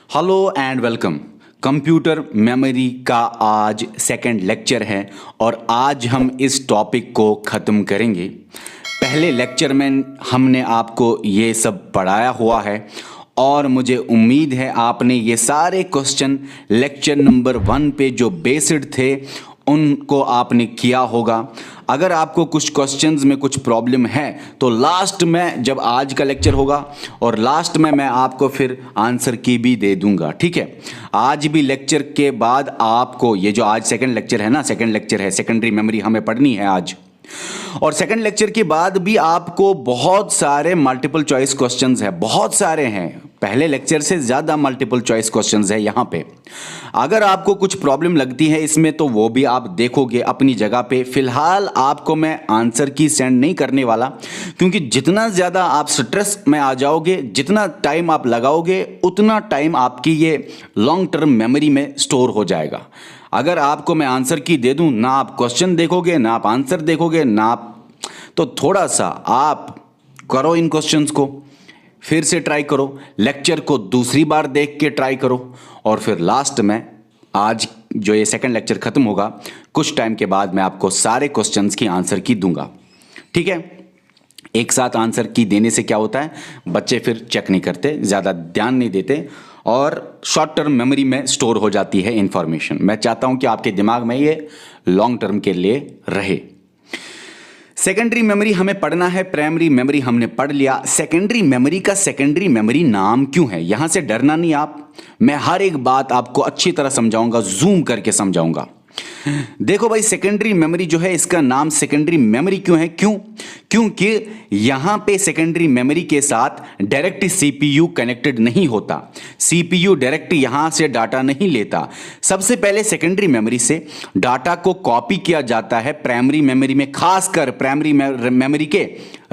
Hello and welcome. Computer memory का आज second lecture है और आज हम इस टॉपिक को ख़त्म करेंगे। पहले लेक्चर में हमने आपको ये सब पढ़ाया हुआ है और मुझे उम्मीद है आपने ये सारे क्वेश्चन लेक्चर नंबर 1 पे जो बेस्ड थे उनको आपने किया होगा। अगर आपको कुछ क्वेश्चंस में कुछ प्रॉब्लम है तो लास्ट में जब आज का लेक्चर होगा और लास्ट में मैं आपको फिर आंसर की भी दे दूंगा, ठीक है। आज भी लेक्चर के बाद आपको ये जो आज सेकंड लेक्चर है ना, सेकंड लेक्चर है, सेकेंडरी मेमोरी हमें पढ़नी है आज। और सेकंड लेक्चर के बाद भी आपको बहुत सारे मल्टीपल चॉइस क्वेश्चंस है, बहुत सारे हैं। पहले लेक्चर से ज़्यादा मल्टीपल चॉइस क्वेश्चंस है यहाँ पे। अगर आपको कुछ प्रॉब्लम लगती है इसमें तो वो भी आप देखोगे अपनी जगह पे। फिलहाल आपको मैं आंसर की सेंड नहीं करने वाला, क्योंकि जितना ज़्यादा आप स्ट्रेस में आ जाओगे, जितना टाइम आप लगाओगे, उतना टाइम आपकी ये लॉन्ग टर्म मेमोरी में स्टोर हो जाएगा। अगर आपको मैं आंसर की दे दूं, ना आप क्वेश्चन देखोगे, ना आप आंसर देखोगे, ना आप, तो थोड़ा सा आप करो इन क्वेश्चंस को, फिर से ट्राई करो, लेक्चर को दूसरी बार देख के ट्राई करो और फिर लास्ट में आज जो ये सेकंड लेक्चर खत्म होगा कुछ टाइम के बाद मैं आपको सारे क्वेश्चंस की आंसर की दूंगा, ठीक है। एक साथ आंसर की देने से क्या होता है, बच्चे फिर चेक नहीं करते, ज़्यादा ध्यान नहीं देते और शॉर्ट टर्म मेमोरी में स्टोर हो जाती है इंफॉर्मेशन। मैं चाहता हूं कि आपके दिमाग में ये लॉन्ग टर्म के लिए रहे। सेकेंडरी मेमोरी हमें पढ़ना है, प्राइमरी मेमोरी हमने पढ़ लिया। सेकेंडरी मेमोरी का सेकेंडरी मेमोरी नाम क्यों है, यहां से डरना नहीं आप, मैं हर एक बात आपको अच्छी तरह समझाऊंगा, जूम करके समझाऊंगा। देखो भाई, सेकेंडरी मेमोरी जो है इसका नाम सेकेंडरी मेमोरी क्यों है, क्योंकि यहां पे सेकेंडरी मेमोरी के साथ डायरेक्ट सीपीयू कनेक्टेड नहीं होता। सीपीयू डायरेक्ट यहां से डाटा नहीं लेता। सबसे पहले सेकेंडरी मेमोरी से डाटा को कॉपी किया जाता है प्राइमरी मेमोरी में, खासकर प्राइमरी मेमोरी के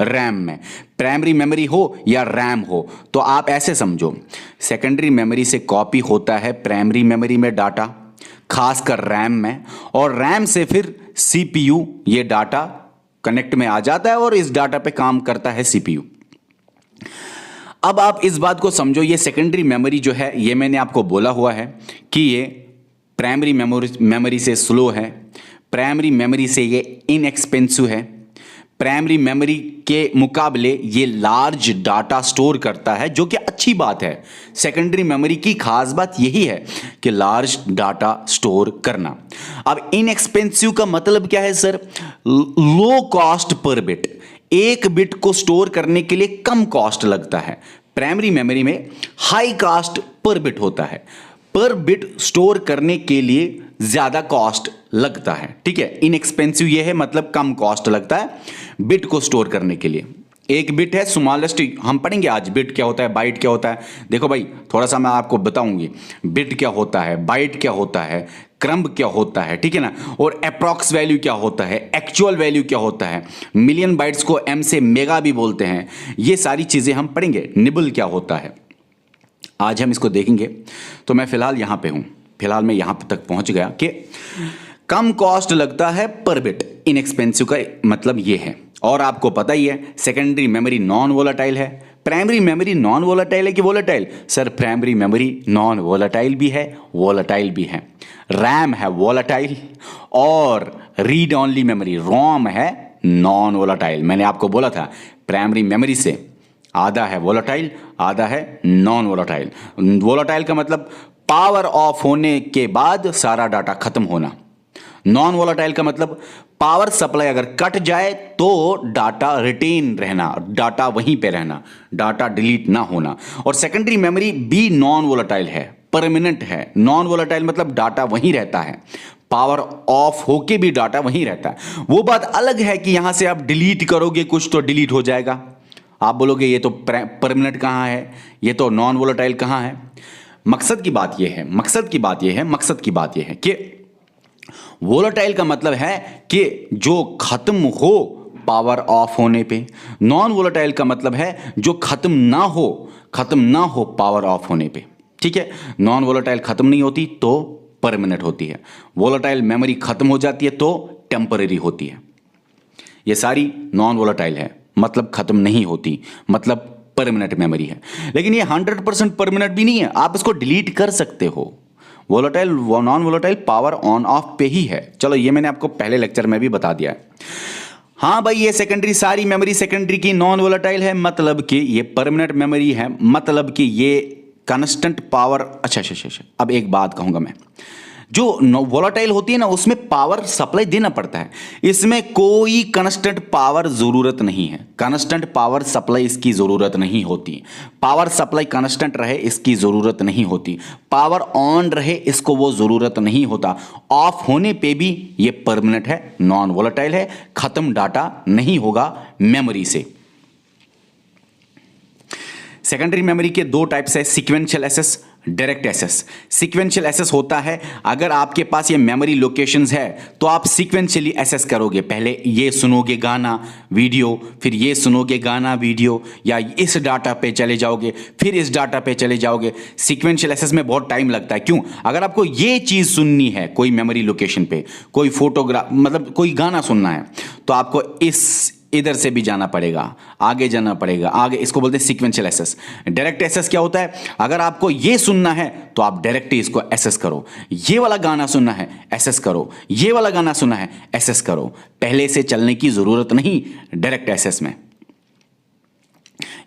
रैम में। प्राइमरी मेमोरी हो या रैम हो तो आप ऐसे समझो, सेकेंडरी मेमोरी से कॉपी होता है प्राइमरी मेमोरी में डाटा, खासकर रैम में, और रैम से फिर सीपीयू ये डाटा कनेक्ट में आ जाता है और इस डाटा पे काम करता है सीपीयू। अब आप इस बात को समझो, ये सेकेंडरी मेमोरी जो है ये मैंने आपको बोला हुआ है कि ये प्राइमरी मेमोरी से स्लो है, प्राइमरी मेमोरी से ये इनएक्सपेंसिव है, प्राइमरी मेमोरी के मुकाबले ये लार्ज डाटा स्टोर करता है, जो कि अच्छी बात है। सेकेंडरी मेमोरी की खास बात यही है कि लार्ज डाटा स्टोर करना। अब इनएक्सपेंसिव का मतलब क्या है sir, low cost per bit, एक बिट को स्टोर करने के लिए कम कॉस्ट लगता है। प्राइमरी मेमोरी में हाई कॉस्ट पर बिट होता है, पर बिट स्टोर करने के लिए ज्यादा कॉस्ट लगता है, ठीक है। इनएक्सपेंसिव ये है मतलब कम कॉस्ट लगता है बिट को स्टोर करने के लिए। एक बिट है स्मॉलेस्ट, हम पढ़ेंगे आज बिट क्या होता है, बाइट क्या होता है। देखो भाई, थोड़ा सा मैं आपको बताऊंगी बिट क्या होता है, बाइट क्या होता है, क्रम्ब क्या होता है, ठीक है ना, और अप्रॉक्स वैल्यू क्या होता है, एक्चुअल वैल्यू क्या होता है, मिलियन बाइट्स को एम से मेगा भी बोलते हैं, ये सारी चीजें हम पढ़ेंगे। निबल क्या होता है, आज हम इसको देखेंगे। तो मैं फिलहाल यहां पे हूं, फिलहाल मैं यहां तक पहुंच गया कि कम कॉस्ट लगता है पर बिट, इनएक्सपेंसिव का मतलब ये है। और आपको पता ही है सेकेंडरी मेमोरी नॉन वोलेटाइल है, प्राइमरी मेमोरी नॉन वोलेटाइल है कि volatile, sir primary memory non volatile भी है, वोलेटाइल भी है। रैम है वोलेटाइल और रीड ओनली मेमोरी रोम है नॉन वोलेटाइल। मैंने आपको बोला था प्राइमरी मेमोरी से आधा है वोलेटाइल, आधा है नॉन वोलेटाइल। वोलेटाइल का मतलब पावर ऑफ होने के बाद सारा डाटा खत्म होना, नॉन वोलेटाइल का मतलब पावर सप्लाई अगर कट जाए तो डाटा रिटेन रहना, डाटा वहीं पे रहना, डाटा डिलीट ना होना। और सेकेंडरी मेमोरी भी नॉन वोलेटाइल है, परमानेंट है। नॉन वोलेटाइल मतलब डाटा वहीं रहता है, पावर ऑफ होके भी डाटा वहीं रहता है। वो बात अलग है कि यहां से आप डिलीट करोगे कुछ तो डिलीट हो जाएगा, आप बोलोगे ये तो परमानेंट कहां है, ये तो नॉन वोलेटाइल कहां है। मकसद की बात यह है, मकसद की बात यह है कि वोलेटाइल का मतलब है कि जो खत्म हो पावर ऑफ होने पे, नॉन वोलेटाइल का मतलब है जो खत्म ना हो पावर ऑफ होने पे, ठीक है। नॉन वोलेटाइल खत्म नहीं होती तो परमानेंट होती है, वोलेटाइल मेमोरी खत्म हो जाती है तो टेम्पररी होती है। ये सारी नॉन वोलेटाइल है, मतलब खत्म नहीं होती, मतलब परमानेंट मेमोरी है। लेकिन ये 100% परमानेंट भी नहीं है, आप इसको डिलीट कर सकते हो। Volatile non volatile power on off पे ही है। चलो ये मैंने आपको पहले लेक्चर में भी बता दिया है। हाँ भाई, ये सेकेंडरी, सारी मेमोरी सेकेंडरी की नॉन वोलेटाइल है, मतलब कि ये परमानेंट मेमोरी है, मतलब कि ये कांस्टेंट पावर। अच्छा, अब एक बात कहूंगा मैं, जो वोलेटाइल होती है ना उसमें पावर सप्लाई देना पड़ता है, इसमें कोई कांस्टेंट पावर जरूरत नहीं है। कांस्टेंट पावर सप्लाई इसकी जरूरत नहीं होती। पावर सप्लाई कांस्टेंट रहे इसकी जरूरत नहीं होती। पावर ऑन रहे इसको वो जरूरत नहीं होता। ऑफ होने पे भी ये परमानेंट है, नॉन वोलेटाइल है, खत्म डाटा नहीं होगा मेमोरी से। सेकेंडरी मेमोरी के दो टाइप्स है, sequential access, direct access. Sequential access होता है अगर आपके पास ये मेमोरी लोकेशंस है तो आप सीक्वेंशियली एसेस करोगे। पहले ये सुनोगे गाना वीडियो, फिर ये सुनोगे गाना वीडियो, या इस डाटा पे चले जाओगे, फिर इस डाटा पे चले जाओगे। सीक्वेंशियल एसेस में बहुत टाइम लगता है। क्यों? अगर आपको ये चीज़ सुननी है कोई मेमोरी लोकेशन पे, कोई फोटोग्राफ, मतलब कोई गाना सुनना है, तो आपको इधर से भी जाना पड़ेगा, आगे जाना पड़ेगा, आगे। इसको बोलते हैं सीक्वेंशियल एसेस। डायरेक्ट एसेस क्या होता है? अगर आपको ये सुनना है तो आप डायरेक्ट ही इसको एसेस करो। ये वाला गाना सुनना है, एसेस करो। ये वाला गाना सुनना है, एसेस करो। पहले से चलने की जरूरत नहीं डायरेक्ट एसेस में।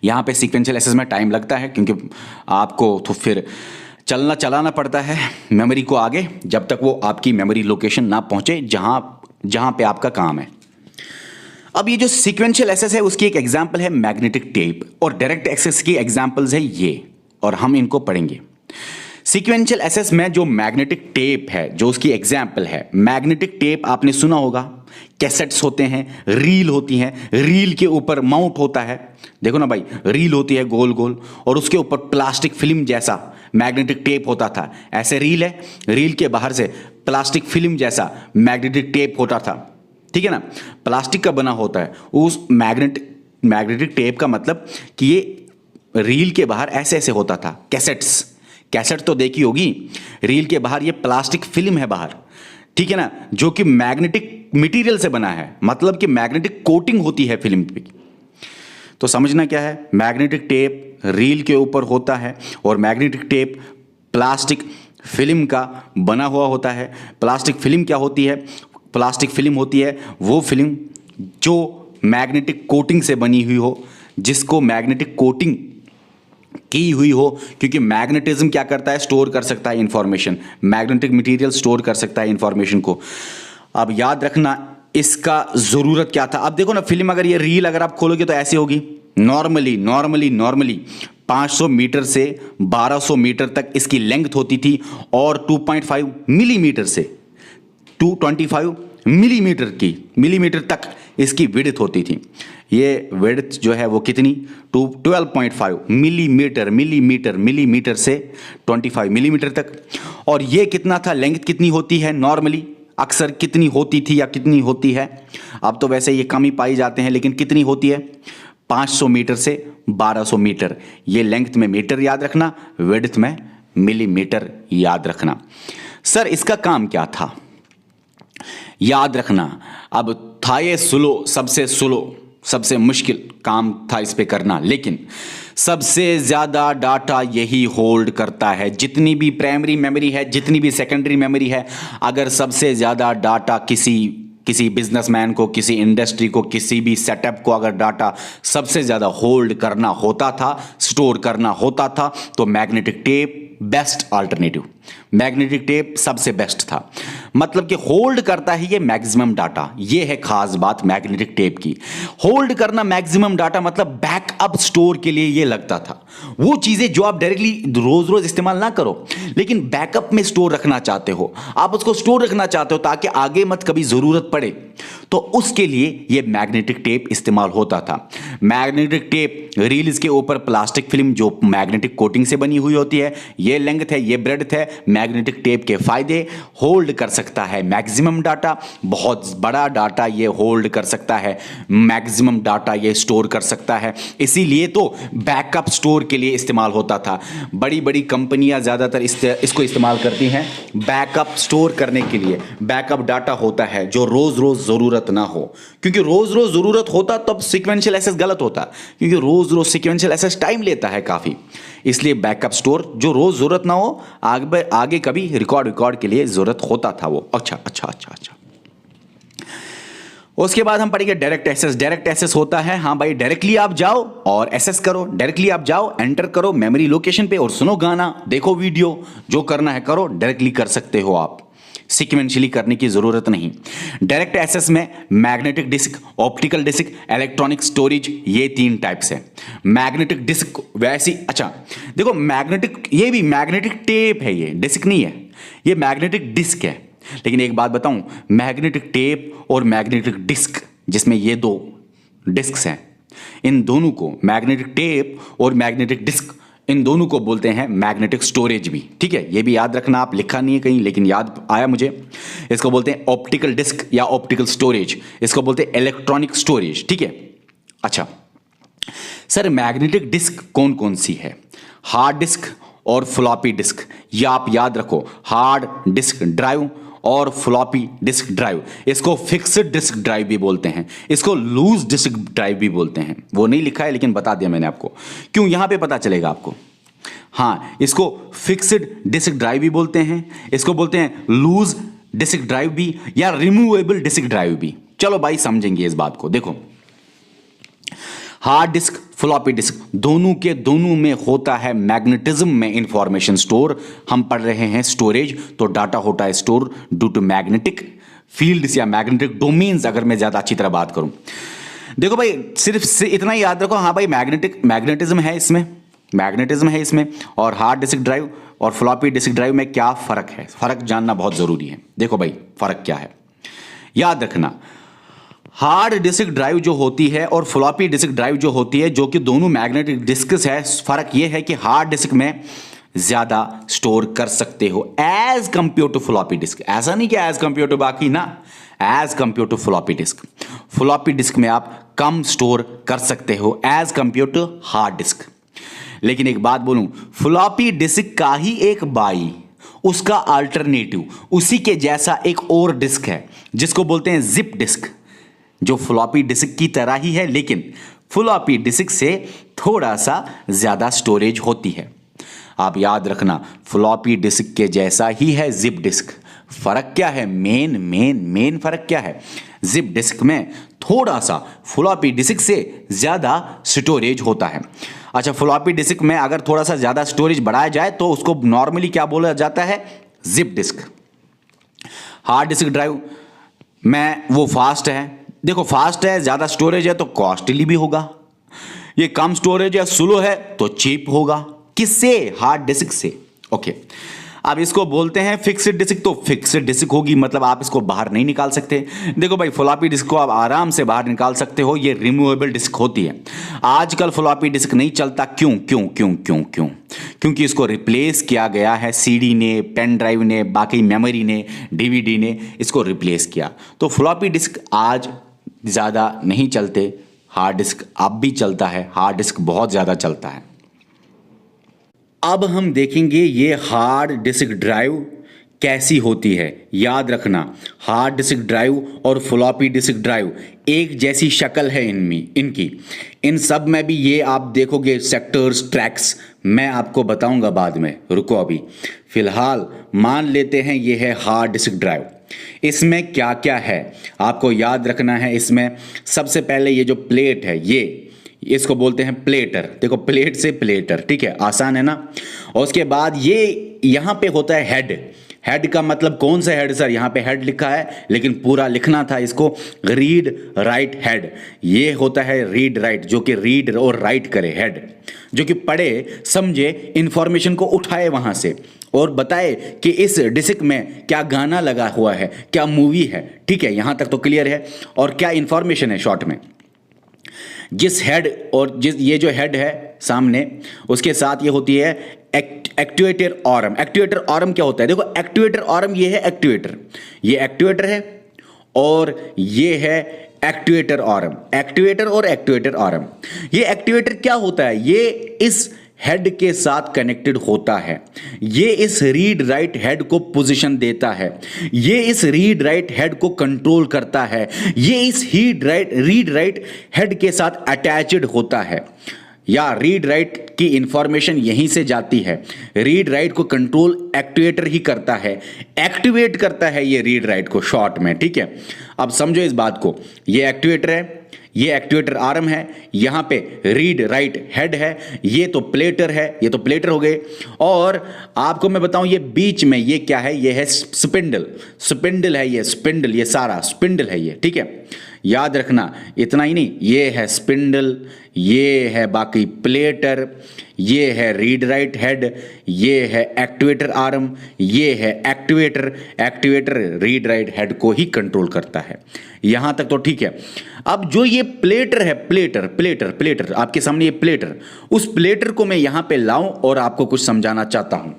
यहां पे सीक्वेंशियल एसेस में टाइम लगता है क्योंकि आपको तो फिर चलाना पड़ता है मेमोरी को आगे, जब तक वो आपकी मेमोरी लोकेशन ना पहुंचे जहां पे आपका काम है। अब ये जो सीक्वेंशियल एसेस है उसकी एक एग्जांपल है मैग्नेटिक टेप, और डायरेक्ट एक्सेस की एग्जांपल्स है ये, और हम इनको पढ़ेंगे। सीक्वेंशियल एसेस में जो मैग्नेटिक टेप है, जो उसकी एग्जांपल है, मैग्नेटिक टेप आपने सुना होगा। कैसेट्स होते हैं, रील होती हैं, रील के ऊपर माउंट होता है। देखो ना भाई, रील होती है गोल गोल, और उसके ऊपर प्लास्टिक फिल्म जैसा मैग्नेटिक टेप होता था। ऐसे रील है, रील के बाहर से प्लास्टिक फिल्म जैसा मैग्नेटिक टेप होता था, ठीक है ना, प्लास्टिक का बना होता है। उस मैग्नेटिक टेप का मतलब कि ये रील के बाहर ऐसे ऐसे होता था। कैसेट तो देखी होगी, रील के बाहर ये प्लास्टिक फिल्म है बाहर, ठीक है ना, जो कि मैग्नेटिक मटेरियल से बना है, मतलब कि मैग्नेटिक कोटिंग होती है फिल्म पे। तो समझना क्या है, मैग्नेटिक टेप रील के ऊपर होता है, और मैग्नेटिक टेप प्लास्टिक फिल्म का बना हुआ होता है। प्लास्टिक फिल्म क्या होती है? प्लास्टिक फिल्म होती है वो फिल्म जो मैग्नेटिक कोटिंग से बनी हुई हो, जिसको मैग्नेटिक कोटिंग की हुई हो, क्योंकि मैग्नेटिज्म क्या करता है? स्टोर कर सकता है इंफॉर्मेशन। मैग्नेटिक मटेरियल स्टोर कर सकता है इंफॉर्मेशन को। अब याद रखना इसका ज़रूरत क्या था। अब देखो ना, फिल्म अगर ये रील अगर आप खोलोगे तो ऐसी होगी। नॉर्मली 500 मीटर से 1200 मीटर तक इसकी लेंथ होती थी, और 2.5 मिलीमीटर से 225 मिलीमीटर तक इसकी विड्थ होती थी। ये विड्थ जो है वो कितनी? 12.5 मिलीमीटर से 25 मिलीमीटर तक। और ये कितना था? लेंथ कितनी होती है नॉर्मली? अक्सर कितनी होती थी या कितनी होती है? अब तो वैसे ये कम ही पाई जाते हैं, लेकिन कितनी होती है? 500 मीटर से 1200 मीटर। ये लेंथ में मीटर याद रखना, विड्थ में मिलीमीटर याद रखना। सर इसका काम क्या था? याद रखना, अब था ये सबसे मुश्किल काम था इस पे करना, लेकिन सबसे ज़्यादा डाटा यही होल्ड करता है। जितनी भी प्राइमरी मेमोरी है, जितनी भी सेकेंडरी मेमोरी है, अगर सबसे ज़्यादा डाटा किसी बिजनेसमैन को, किसी इंडस्ट्री को, किसी भी सेटअप को अगर डाटा सबसे ज़्यादा होल्ड करना होता था, स्टोर करना होता था, तो magnetic tape best alternative. Magnetic tape सबसे बेस्ट था, मतलब कि होल्ड करता है ये मैक्सिमम डाटा। ये है खास बात मैग्नेटिक टेप की। होल्ड करना मैक्सिमम डाटा मतलब बैकअप स्टोर के लिए ये लगता था। वो चीजें जो आप डायरेक्टली रोज रोज इस्तेमाल ना करो, लेकिन बैकअप में स्टोर रखना चाहते हो, आप उसको स्टोर रखना चाहते हो ताकि आगे मत कभी जरूरत पड़े, तो उसके लिए ये मैग्नेटिक टेप इस्तेमाल होता था। मैग्नेटिक टेप रील्स के ऊपर प्लास्टिक फिल्म जो मैग्नेटिक कोटिंग से बनी हुई होती है, ये लेंथ है, ये ब्रेड्थ है। मैग्नेटिक टेप के फायदे, होल्ड कर सकता है मैक्सिमम डाटा, बहुत बड़ा डाटा ये होल्ड कर सकता है, मैक्सिमम डाटा ये स्टोर कर सकता है। इसीलिए तो बैकअप स्टोर के लिए इस्तेमाल होता था। बड़ी बड़ी कंपनियां ज़्यादातर इसको इस्तेमाल करती हैं बैकअप स्टोर करने के लिए। बैकअप डाटा होता है जो रोज़ रोज़ ज़रूरत ना हो, क्योंकि रोज़ रोज़ ज़रूरत होता तब सीक्वेंशियल एसेस गलत होता, क्योंकि रोज़ रोज रोज सिक्वेंशियल एसएस टाइम लेता है काफ़ी, इसलिए बैकअप स्टोर जो रोज ज़रूरत ना हो, आगे कभी रिकॉर्ड के लिए ज़रूरत होता था वो। अच्छा। उसके बाद हम पढ़ेंगे डायरेक्ट एक्सेस। डायरेक्ट एक्सेस होता है, हाँ भाई, डायरेक्टली आप जाओ और एक्सेस करो, डायरेक्टली आप जाओ, एंटर करो मेमोरी लोकेशन पे और सुनो गाना, देखो वीडियो, जो करना है करो, डायरेक्टली कर सकते हो आप, सीक्वेंशियली करने की जरूरत नहीं। डायरेक्ट एक्सेस में magnetic disk, optical disk, electronic storage, ये 3 टाइप्स है। मैग्नेटिक डिस्क वैसी, अच्छा देखो मैग्नेटिक, ये भी मैग्नेटिक टेप है, ये डिस्क नहीं है, ये मैग्नेटिक डिस्क है। लेकिन एक बात बताऊं, मैग्नेटिक टेप और मैग्नेटिक डिस्क, जिसमें ये 2 डिस्क्स हैं, इन दोनों को, मैग्नेटिक टेप और मैग्नेटिक डिस्क, इन दोनों को बोलते हैं मैग्नेटिक स्टोरेज भी। ठीक है, ये भी याद रखना, आप लिखा नहीं है कहीं लेकिन याद आया मुझे। इसको बोलते हैं ऑप्टिकल डिस्क या ऑप्टिकल स्टोरेज, इसको बोलते हैं इलेक्ट्रॉनिक स्टोरेज। ठीक है, अच्छा सर मैग्नेटिक डिस्क कौन कौन सी है? हार्ड डिस्क और फ्लॉपी डिस्क, ये आप याद रखो, हार्ड डिस्क ड्राइव और फ्लॉपी डिस्क ड्राइव। इसको फिक्स्ड डिस्क ड्राइव भी बोलते हैं, इसको लूज डिस्क ड्राइव भी बोलते हैं। वो नहीं लिखा है लेकिन बता दिया मैंने आपको, क्यों, यहां पे पता चलेगा आपको। हाँ, इसको फिक्स्ड डिस्क ड्राइव भी बोलते हैं, इसको बोलते हैं लूज डिस्क ड्राइव भी या रिमूवेबल डिस्क ड्राइव भी। चलो भाई समझेंगे इस बात को। देखो हार्ड डिस्क, फ्लॉपी डिस्क, दोनों के दोनों में होता है मैग्नेटिज्म में इंफॉर्मेशन स्टोर। हम पढ़ रहे हैं स्टोरेज, तो डाटा होता है store due to magnetic fields या मैग्नेटिक डोमेन्स, अगर मैं ज्यादा अच्छी तरह बात करूं। देखो भाई सिर्फ से इतना ही याद रखो, हाँ भाई मैग्नेटिज्म है इसमें, मैग्नेटिज्म है इसमें, और हार्ड डिस्क ड्राइव और फ्लॉपी डिस्क ड्राइव में क्या फर्क है, फर्क जानना बहुत जरूरी है। देखो भाई फर्क क्या है, याद रखना, हार्ड डिस्क ड्राइव जो होती है और फ्लॉपी डिस्क ड्राइव जो होती है, जो कि दोनों मैग्नेटिक डिस्क्स है, फर्क ये है कि हार्ड डिस्क में ज्यादा स्टोर कर सकते हो as compare to floppy disk. ऐसा नहीं कि एज कंपेयर टू बाकी ना, as compare to floppy disk. Floppy disk में आप कम स्टोर कर सकते हो as compare to hard disk. लेकिन एक बात बोलूं, फ्लॉपी डिस्क का ही एक बाई, उसका अल्टरनेटिव, उसी के जैसा एक और डिस्क है जिसको बोलते हैं जिप डिस्क, जो फ्लॉपी डिस्क की तरह ही है, लेकिन फ्लॉपी डिस्क से थोड़ा सा ज्यादा स्टोरेज होती है। आप याद रखना, फ्लॉपी डिस्क के जैसा ही है जिप डिस्क। फर्क क्या है, मेन फर्क क्या है, जिप डिस्क में थोड़ा सा फ्लॉपी डिस्क से ज्यादा स्टोरेज होता है। अच्छा, फ्लॉपी डिस्क में अगर थोड़ा सा ज्यादा स्टोरेज बढ़ाया जाए तो उसको नॉर्मली क्या बोला जाता है, zip disk. Hard disk drive में वो फास्ट है, देखो फास्ट है, ज्यादा स्टोरेज है तो कॉस्टली भी होगा, ये कम स्टोरेज है, स्लो है तो चीप होगा। किससे, हार्ड डिस्क से। ओके, अब इसको बोलते हैं फिक्स्ड डिस्क, तो फिक्स्ड डिस्क होगी, मतलब आप इसको बाहर नहीं निकाल सकते। देखो भाई फ्लॉपी डिस्क को आप आराम से बाहर निकाल सकते हो, ये रिमूवेबल डिस्क होती है। आजकल फ्लॉपी डिस्क नहीं चलता, क्यों? क्योंकि इसको रिप्लेस किया गया है, सीडी ने, पेन ड्राइव ने, बाकी मेमोरी ने, डीवीडी ने इसको रिप्लेस किया। तो फ्लॉपी डिस्क आज ज़्यादा नहीं चलते, हार्ड डिस्क अब भी चलता है, हार्ड डिस्क बहुत ज़्यादा चलता है। अब हम देखेंगे ये हार्ड डिस्क ड्राइव कैसी होती है। याद रखना, हार्ड डिस्क ड्राइव और फ्लॉपी डिस्क ड्राइव एक जैसी शक्ल है इनकी, इन सब में भी ये आप देखोगे सेक्टर्स, ट्रैक्स, मैं आपको बताऊंगा बाद में, रुको अभी फिलहाल मान लेते हैं ये है हार्ड डिस्क ड्राइव। इसमें क्या क्या है आपको याद रखना है। इसमें सबसे पहले ये जो प्लेट है, ये इसको बोलते हैं प्लेटर। देखो प्लेट से प्लेटर, ठीक है, आसान है ना। और उसके बाद ये यहाँ पे होता है हेड। हेड का मतलब कौन सा हेड सर, यहाँ पे हेड लिखा है लेकिन पूरा लिखना था इसको, रीड राइट हेड। ये होता है रीड राइट, जो कि रीड और राइट करे, हेड जो कि पढ़े समझे, इंफॉर्मेशन को उठाए वहां से और बताए कि इस डिस्क में क्या गाना लगा हुआ है, क्या मूवी है। ठीक है, यहां तक तो क्लियर है, और क्या इंफॉर्मेशन है शॉर्ट में। जिस हेड और जिस ये जो हेड है सामने, उसके साथ ये होती है एक्ट्यूएटर आर्म। एक्ट्यूएटर आर्म क्या होता है, देखो एक्ट्यूएटर आर्म ये है एक्ट्यूएटर, ये एक्ट्यूएटर है और ये है एक्ट्यूएटर आर्म। एक्ट्यूएटर और एक्ट्यूएटर आर्म, ये एक्ट्यूएटर क्या होता है, ये इस हेड के साथ कनेक्टेड होता है। ये इस रीड राइट हेड को पोजीशन देता है, ये इस रीड राइट हेड को कंट्रोल करता है, ये इस रीड राइट हेड के साथ अटैच्ड होता है। या रीड राइट की इंफॉर्मेशन यहीं से जाती है। रीड राइट को कंट्रोल एक्टिवेटर ही करता है, एक्टिवेट करता है ये रीड राइट को शॉर्ट में, ठीक है। अब समझो इस बात को, ये एक्टिवेटर है, ये एक्टिवेटर आर्म है, यहां पे रीड राइट हेड है, ये तो प्लेटर है, ये तो प्लेटर हो गए। और आपको मैं बताऊं ये बीच में ये क्या है, ये है स्पिंडल, स्पिंडल है ये, स्पिंडल, ये सारा स्पिंडल है ये, ठीक है। याद रखना, इतना ही नहीं, ये है स्पिंडल, ये है बाकी प्लेटर, ये है रीड राइट हेड, ये है एक्टिवेटर आर्म, ये है activator. Activator read write head को ही कंट्रोल करता है। यहां तक तो ठीक है। अब जो ये प्लेटर है, प्लेटर प्लेटर प्लेटर आपके सामने ये प्लेटर, उस प्लेटर को मैं यहां पे लाऊं और आपको कुछ समझाना चाहता हूं।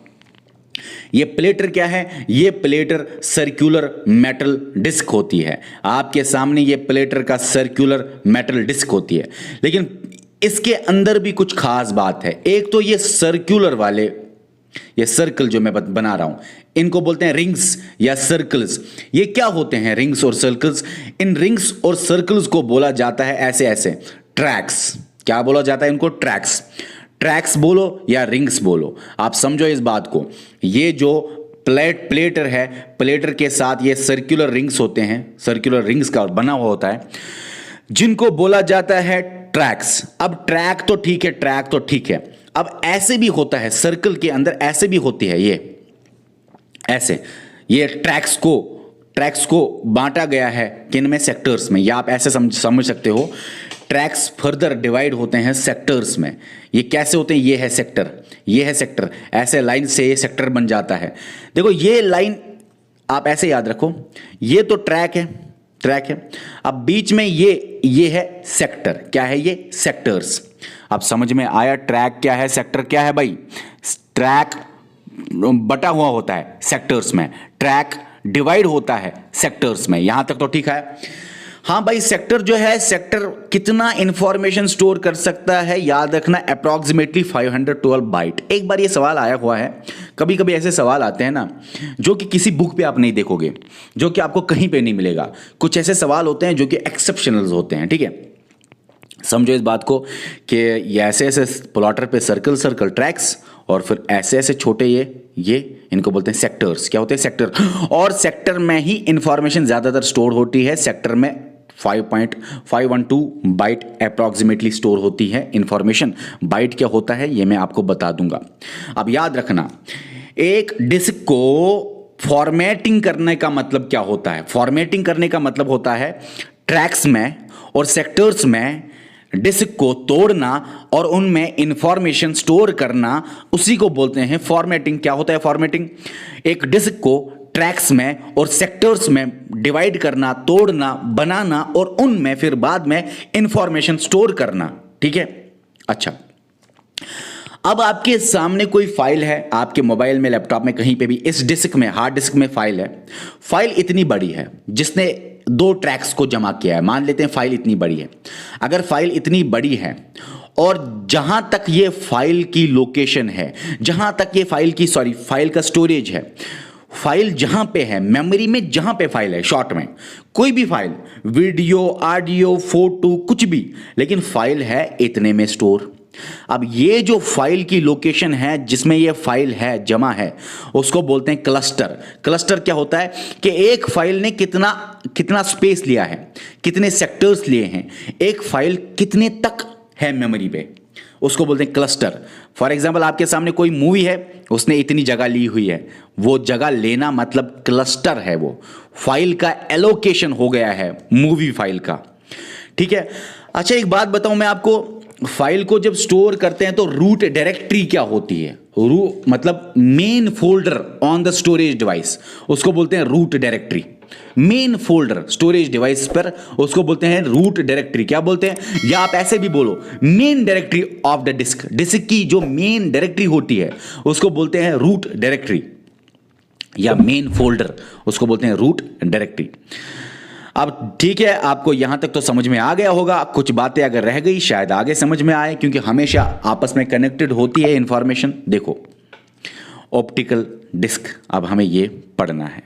ये प्लेटर क्या है? ये प्लेटर सर्कुलर मेटल डिस्क होती है। आपके सामने ये प्लेटर का सर्कुलर मेटल डिस्क होती है, लेकिन इसके अंदर भी कुछ खास बात है। एक तो ये सर्कुलर वाले, ये सर्कल जो मैं बना रहा हूं, इनको बोलते हैं रिंग्स या सर्कल्स। ये क्या होते हैं रिंग्स और सर्कल्स? इन रिंग्स और सर्कल्स को बोला जाता है ऐसे ऐसे ट्रैक्स। क्या बोला जाता है इनको? ट्रैक्स। ट्रैक्स बोलो या रिंग्स बोलो, आप समझो इस बात को। ये जो प्लेटर है, प्लेटर के साथ ये सर्कुलर रिंग्स होते हैं, सर्कुलर रिंग्स का बना हुआ होता है, जिनको बोला जाता है ट्रैक्स। अब ट्रैक तो ठीक है, ट्रैक तो ठीक है। अब ऐसे भी होता है, सर्कल के अंदर ऐसे भी होती है, ये ऐसे, ये ट्रैक्स को बांटा गया है किन में? सेक्टर्स में। या आप ऐसे समझ सकते हो, ट्रैक्स फर्दर डिवाइड होते हैं सेक्टर्स में। ये कैसे होते हैं? ये है सेक्टर, ये है सेक्टर, ऐसे लाइन से ये सेक्टर बन जाता है। देखो ये लाइन आप ऐसे याद रखो, ये तो ट्रैक है, ट्रैक है। अब बीच में ये है सेक्टर। क्या है ये? सेक्टर्स। अब समझ में आया ट्रैक क्या है, सेक्टर क्या है भाई? ट्रैक बटा हुआ होता है सेक्टर्स में, ट्रैक डिवाइड होता है सेक्टर्स में। यहां तक तो ठीक है। हाँ भाई, सेक्टर जो है, सेक्टर कितना इंफॉर्मेशन स्टोर कर सकता है? याद रखना अप्रॉक्सीमेटली 512 बाइट। एक बार ये सवाल आया हुआ है, कभी कभी ऐसे सवाल आते हैं ना जो कि किसी बुक पे आप नहीं देखोगे, जो कि आपको कहीं पे नहीं मिलेगा। कुछ ऐसे सवाल होते हैं जो कि एक्सेप्शनल होते हैं, ठीक है। समझो इस बात को कि ये ऐसे ऐसे प्लॉटर पे सर्कल सर्कल ट्रैक्स, और फिर ऐसे ऐसे छोटे ये इनको बोलते हैं सेक्टर्स। क्या होते हैं? सेक्टर। और सेक्टर में ही इंफॉर्मेशन ज्यादातर स्टोर होती है। सेक्टर में 5.512 बाइट अप्रॉक्सीमेटली स्टोर होती है इंफॉर्मेशन। बाइट क्या होता है ये मैं आपको बता दूंगा। अब याद रखना, एक डिस्क को फॉर्मेटिंग करने का मतलब क्या होता है? फॉर्मेटिंग करने का मतलब होता है ट्रैक्स में और सेक्टर्स में डिस्क को तोड़ना और उनमें इंफॉर्मेशन स्टोर करना, उसी को बोलते हैं फॉर्मेटिंग। क्या होता है फॉर्मेटिंग? एक डिस्क को ट्रैक्स में और सेक्टर्स में डिवाइड करना, तोड़ना, बनाना और उनमें फिर बाद में इंफॉर्मेशन स्टोर करना, ठीक है। अच्छा, अब आपके सामने कोई फाइल है, आपके मोबाइल में, लैपटॉप में, कहीं पे भी, इस डिस्क में, हार्ड डिस्क में फाइल है। फाइल इतनी बड़ी है जिसने 2 ट्रैक्स को जमा किया है। मान लेते हैं फाइल इतनी बड़ी है। अगर फाइल इतनी बड़ी है और जहां तक ये फाइल की लोकेशन है, जहां तक ये फाइल का स्टोरेज है, फाइल जहां पे है, मेमोरी में जहां पे फाइल है, शॉर्ट में कोई भी फाइल, वीडियो, ऑडियो, फोटो, कुछ भी, लेकिन फाइल है इतने में स्टोर। अब ये जो फाइल की लोकेशन है जिसमें ये फाइल है, जमा है, उसको बोलते हैं क्लस्टर। क्लस्टर क्या होता है कि एक फाइल ने कितना स्पेस लिया है, कितने सेक्टर्स लिए हैं, एक फाइल कितने तक है मेमोरी पे, उसको बोलते हैं क्लस्टर। फॉर एग्जाम्पल, आपके सामने कोई मूवी है, उसने इतनी जगह ली हुई है, वो जगह लेना मतलब क्लस्टर है, वो फाइल का एलोकेशन हो गया है मूवी फाइल का, ठीक है। अच्छा, एक बात बताऊं मैं आपको, फाइल को जब स्टोर करते हैं तो रूट डायरेक्टरी क्या होती है? मतलब main folder on the storage device, उसको बोलते हैं root directory. Main folder storage device पर, उसको बोलते हैं रूट डायरेक्टरी। क्या बोलते हैं? या आप ऐसे भी बोलो, main directory of the disk. Disk की जो मेन डायरेक्टरी होती है उसको बोलते हैं रूट डायरेक्टरी, या मेन फोल्डर, उसको बोलते हैं रूट डायरेक्टरी। अब ठीक है, आपको यहां तक तो समझ में आ गया होगा। कुछ बातें अगर रह गई शायद आगे समझ में आए, क्योंकि हमेशा आपस में कनेक्टेड होती है इंफॉर्मेशन। देखो, ऑप्टिकल डिस्क, अब हमें ये पढ़ना है।